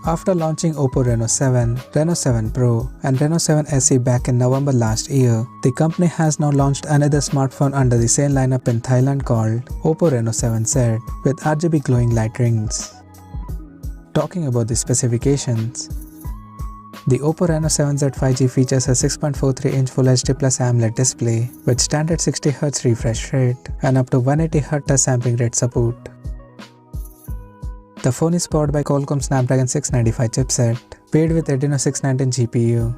After launching Oppo Reno 7, Reno 7 Pro and Reno 7 SE back in November last year, the company has now launched another smartphone under the same lineup in Thailand called Oppo Reno 7Z with RGB glowing light rings. Talking about the specifications, the Oppo Reno 7Z 5G features a 6.43-inch Full HD Plus AMOLED display with standard 60Hz refresh rate and up to 180Hz touch sampling rate support. The phone is powered by Qualcomm Snapdragon 695 chipset, paired with Adreno 619 GPU.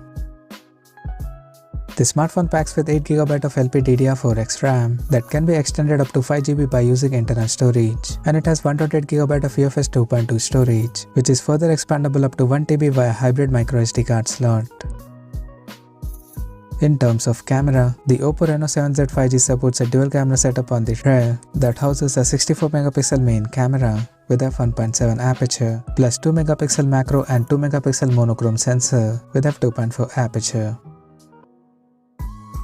The smartphone packs with 8GB of LPDDR4X RAM that can be extended up to 5GB by using internal storage, and it has 128GB of UFS 2.2 storage, which is further expandable up to 1TB via hybrid microSD card slot. In terms of camera, the Oppo Reno 7Z 5G supports a dual camera setup on the rear that houses a 64MP main camera with f1.7 aperture plus 2MP macro and 2MP monochrome sensor with f2.4 aperture.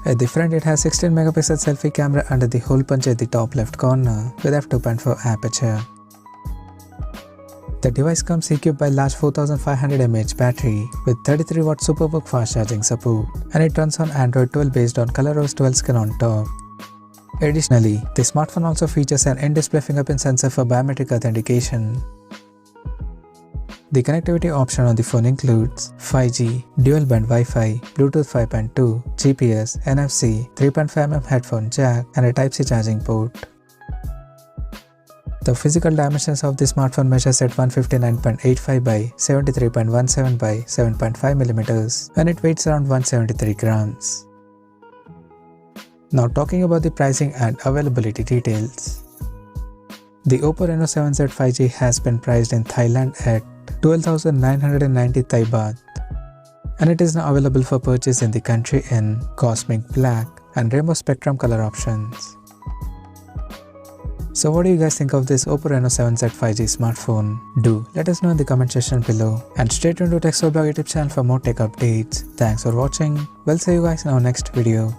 At the front, it has 16MP selfie camera under the hole punch at the top left corner with f2.4 aperture. The device comes equipped by large 4500 mAh battery with 33W Superbook fast charging support, and it runs on Android 12 based on ColorOS 12 skin on top. Additionally, the smartphone also features an in-display fingerprint sensor for biometric authentication. The connectivity option on the phone includes 5G, dual-band Wi-Fi, Bluetooth 5.2, GPS, NFC, 3.5mm headphone jack, and a Type-C charging port. The physical dimensions of the smartphone measures at 159.85 by 73.17 by 7.5mm, and it weighs around 173 grams. Now talking about the pricing and availability details. The Oppo Reno 7Z 5G has been priced in Thailand at 12,990 Thai baht, and it is now available for purchase in the country in Cosmic Black and Rainbow Spectrum color options. So what do you guys think of this Oppo Reno 7Z 5G smartphone? Do let us know in the comment section below, and stay tuned to TechSoulBlog YouTube channel for more tech updates. Thanks for watching. We'll see you guys in our next video.